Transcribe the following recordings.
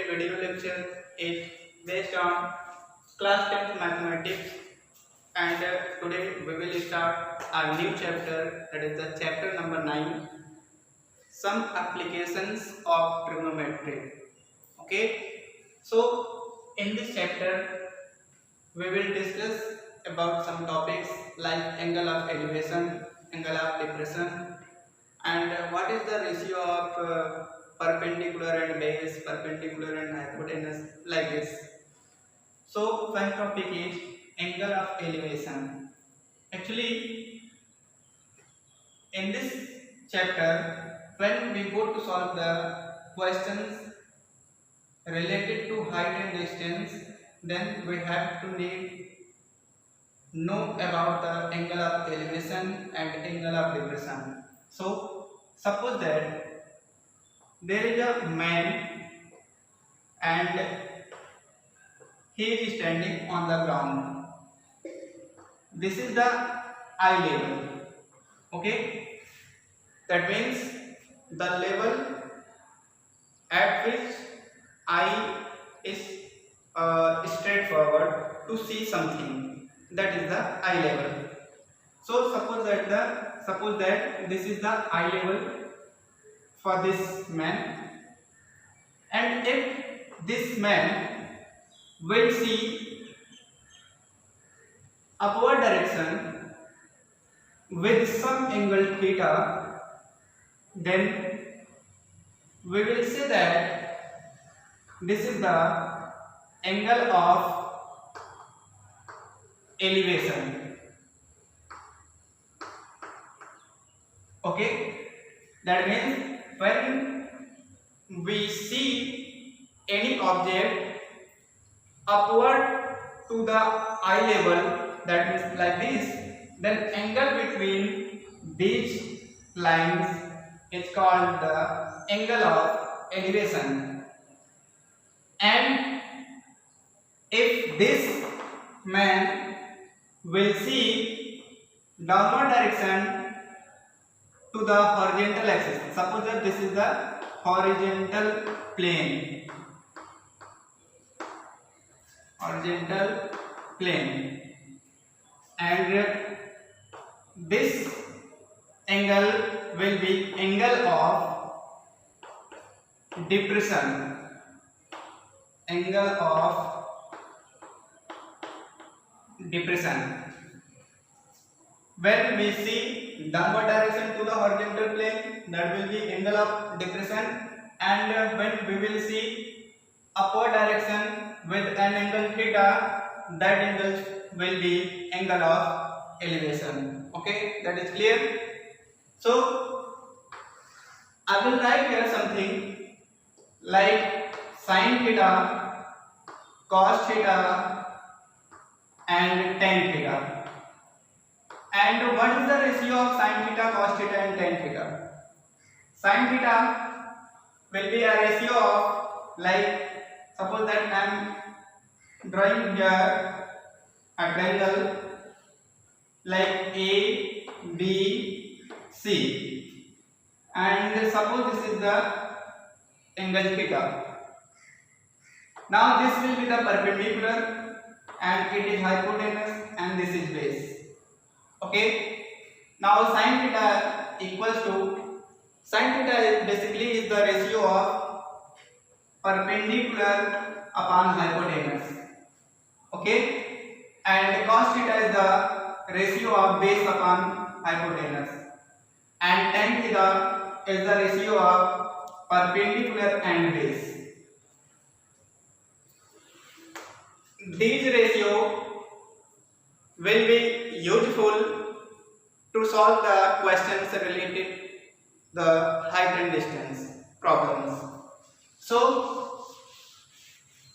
today's video lecture is based on class 10th mathematics, and today we will start our new chapter, that is the chapter number 9, some applications of trigonometry. Okay, so in this chapter we will discuss about some topics like angle of elevation, angle of depression, and what is the ratio of perpendicular and base, perpendicular and hypotenuse, like this. So first topic is angle of elevation. Actually, in this chapter, when we go to solve the questions related to height and distance, then we have to know about the angle of elevation and angle of depression. So suppose that there is a man and he is standing on the ground. This is the eye level. Okay, that means the level at which eye is straightforward to see something, that is the eye level. So suppose that this is the eye level for this man, and if this man will see upward direction with some angle theta, then we will say that this is the angle of elevation. Okay, that means when we see any object upward to the eye level, that means like this, then angle between these lines is called the angle of elevation. And if this man will see downward direction to the horizontal axis, suppose that this is the horizontal plane, and this angle will be angle of depression, when we see downward direction to the horizontal plane, that will be angle of depression, and when we will see upward direction with an angle theta, that angle will be angle of elevation. Okay, that is clear. So I will write here something like sin theta, cos theta, and tan theta. And what is the ratio of sin theta, cos theta, and tan theta? Sin theta will be a ratio of, like, suppose that I am drawing here a triangle like A, B, C, and suppose this is the angle theta. Now this will be the perpendicular and it is hypotenuse, and this is base. Okay, now sin theta equals to, sin theta basically is the ratio of perpendicular upon hypotenuse. Okay, and cos theta is the ratio of base upon hypotenuse, and tan theta is the ratio of perpendicular and base. These ratio will be useful to solve the questions related the height and distance problems. So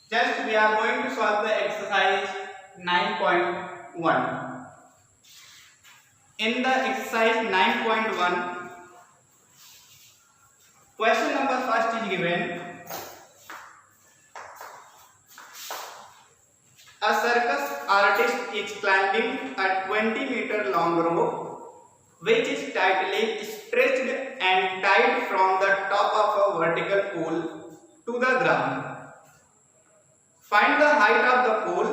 just we are going to solve the exercise 9.1. In the exercise 9.1, question number first is given. A circus artist is climbing a 20-meter long rope which is tightly stretched and tied from the top of a vertical pool to the ground. Find the height of the pole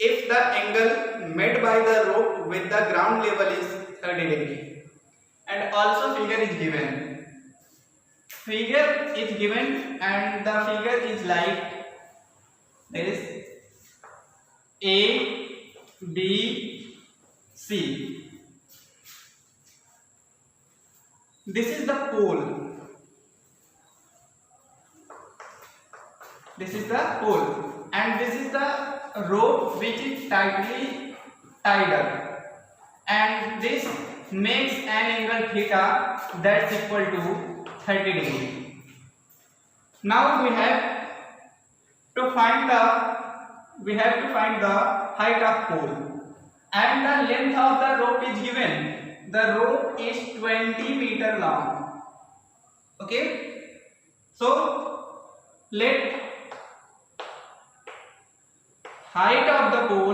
if the angle made by the rope with the ground level is 30 degree. And also figure is given. Figure is given and the figure is like this: A, B, C. This is the pole. This is the pole, and this is the rope which is tightly tied up, and this makes an angle theta that's equal to 30 degree. Now we have to find the height of pole, and the length of the rope is given. The rope is 20 meter long. Okay, so let height of the pole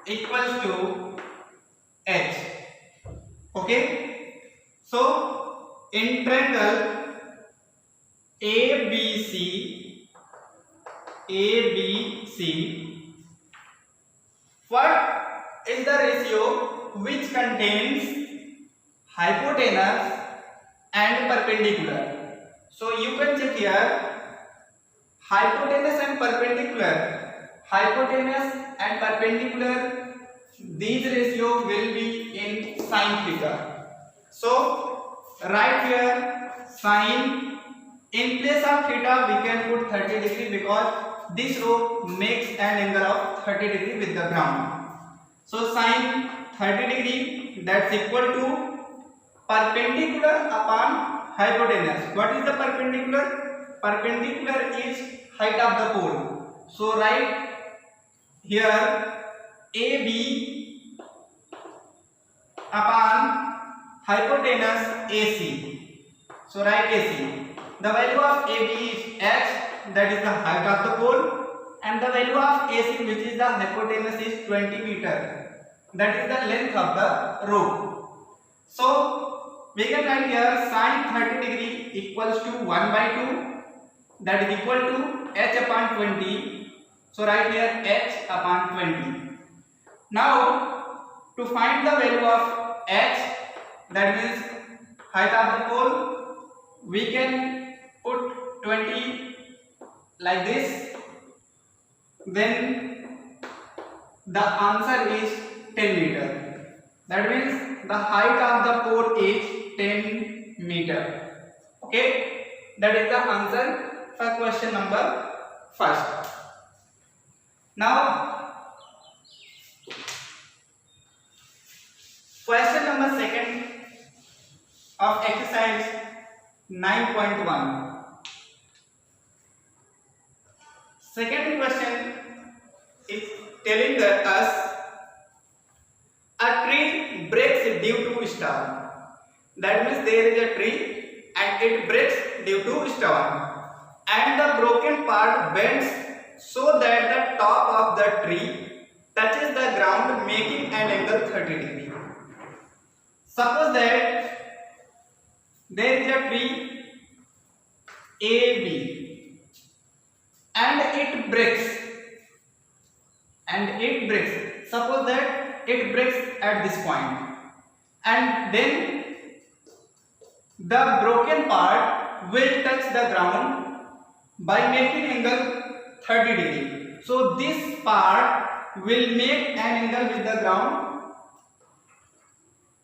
equals to h. Okay, so in triangle ABC, what is the ratio which contains hypotenuse and perpendicular? So you can check here, hypotenuse and perpendicular, these ratio will be in sin theta. So right here sin, in place of theta we can put 30 degree because this rope makes an angle of 30 degree with the ground. So sin 30 degree, that's equal to perpendicular upon hypotenuse. What is the perpendicular? Perpendicular is height of the pole. So write here AB upon hypotenuse AC. So write AC. The value of AB is h, that is the height of the pole, and the value of AC, which is the hypotenuse, is 20 meter. That is the length of the rope. So we can write here sin 30 degree equals to 1/2, that is equal to h upon 20. So write here h upon 20. Now to find the value of h, that means height of the pole, we can put 20 like this. Then the answer is 10 meter. That means the height of the pole is 10 meter. Okay, that is the answer for question number first. Now question number second of exercise 9.1. Second question is telling that us a tree breaks due to storm. That means there is a tree and it breaks due to storm, and the broken part bends so that the top of the tree touches the ground, making an angle 30 degree. Suppose that there is a tree AB and it breaks. Suppose that it breaks at this point, and then the broken part will touch the ground by making angle 30 degree. So this part will make an angle with the ground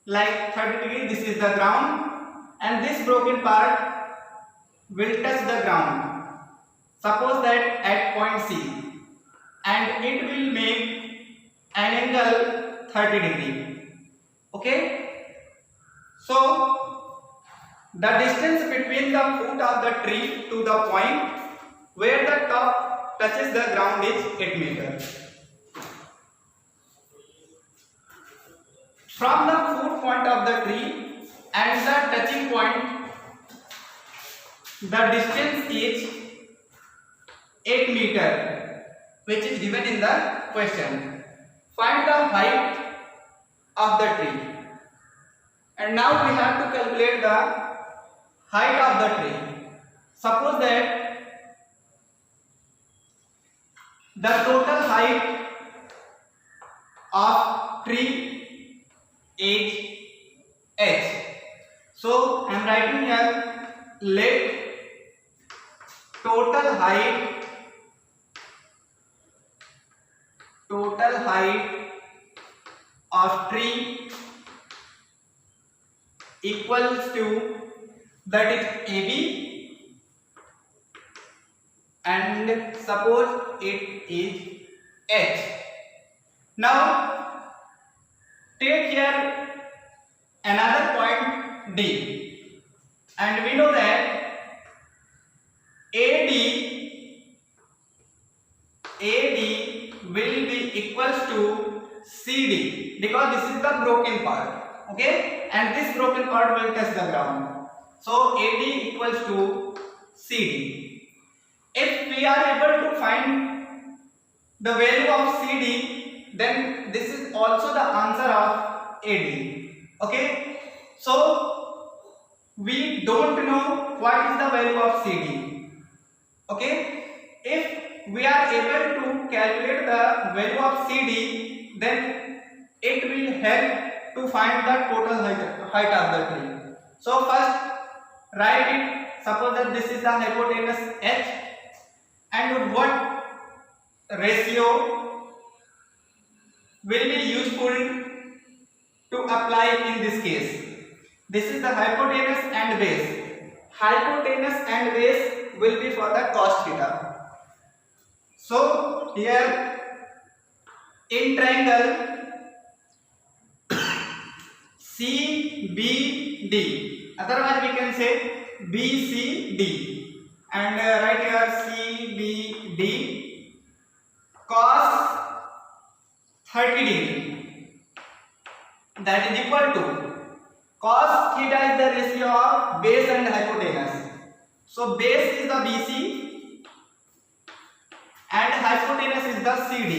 like 30 degree. This is the ground, and this broken part will touch the ground. Suppose that at point C, and it will make an angle 30 degree. Okay, so the distance between the foot of the tree to the point where the top touches the ground is 8 meters. From the foot point of the tree and the touching point, the distance is 8 meters, which is given in the question. Find the height of the tree. And now we have to calculate the height of the tree. Suppose that the total height of tree is h. So I am writing here, let total height of tree equals to, that is AB, and suppose it is h. Now take here another point D, and we know that AD will be equals to CD, because this is the broken part, okay, and this broken part will touch the ground. So AD equals to CD. If we are able to find the value of CD, then this is also the answer of AD. Okay, so we don't know what is the value of CD. Okay, if we are able to calculate the value of CD, then it will help to find the total height of the tree. So first write it. Suppose that this is the hypotenuse h, and what ratio will be useful to apply in this case. This is the hypotenuse and base. Hypotenuse and base will be for the cos theta. So here in triangle CBD, otherwise we can say BCD, and right here CBD cos 30 degree, that is equal to cos theta is the ratio of base and hypotenuse. So base is the BC and hypotenuse is the CD.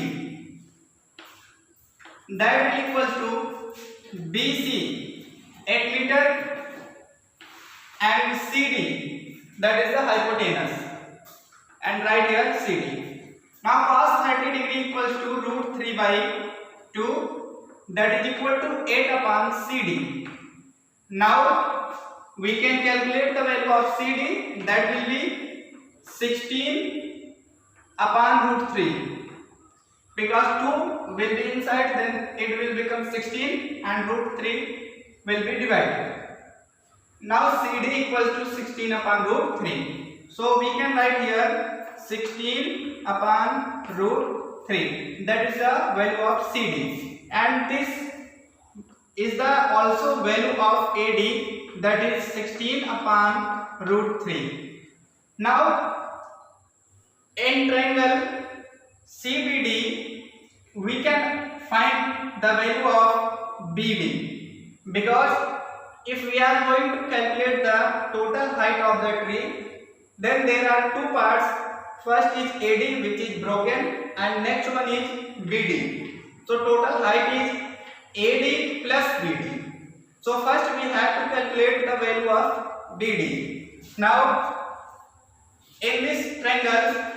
That equals to BC 8 meter and CD, that is the hypotenuse, and right here CD. Now cos 30 degree equals to root 3 by 2, that is equal to 8 upon CD. Now we can calculate the value of CD, that will be 16 upon root 3, because 2 will be inside, then it will become 16 and root 3 will be divided. Now CD equals to 16 upon root 3. So we can write here 16 upon root 3, that is the value of CD, and this is the also value of AD, that is 16 upon root 3. Now in triangle CBD we can find the value of BD, because if we are going to calculate the total height of the tree, then there are two parts. First is AD, which is broken, and next one is BD. So total height is AD plus BD. So first we have to calculate the value of BD. Now in this triangle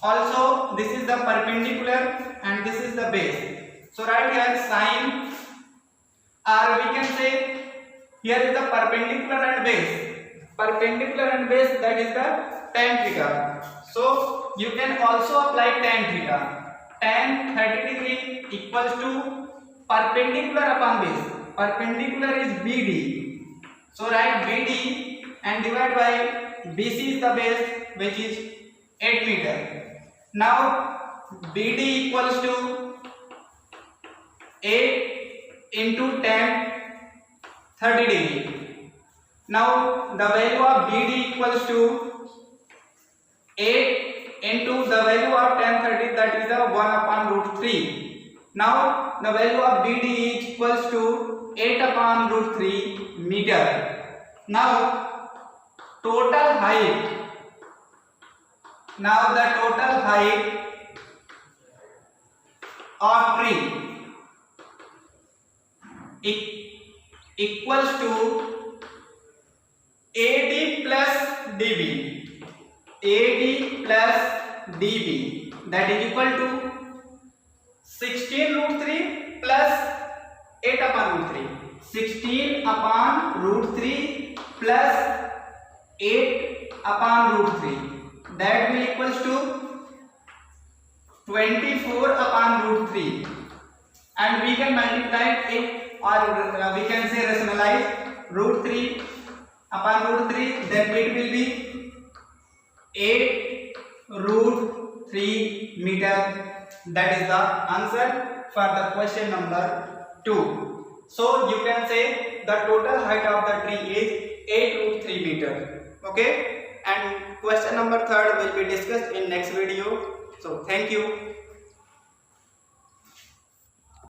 also, this is the perpendicular and this is the base. So right here sine, or we can say here is the perpendicular and base. Perpendicular and base, that is the tan theta. So you can also apply tan theta. Tan 30 degree equals to perpendicular upon base. Perpendicular is BD. So write BD and divide by BC is the base, which is 8 meter. Now BD equals to 8 into tan 30 degree. Now the value of BD equals to 8 into the value of tan 30, that is the 1 upon root 3. Now the value of BD is equals to 8 upon root 3 meter. Now total height. Now the total height of tree equals to AD plus DB. AD plus DB, that is equal to 16 root 3 plus 8 upon root 3. 16 upon root 3 plus 8 upon root 3. That will equals to 24 upon root 3. And we can multiply it, or we can say rationalize root 3 upon root 3. Then it will be 8 root 3 meter. That is the answer for the question number 2. So you can say the total height of the tree is 8 root 3 meter. Okay, and question number 3 will be discussed in next video. So thank you.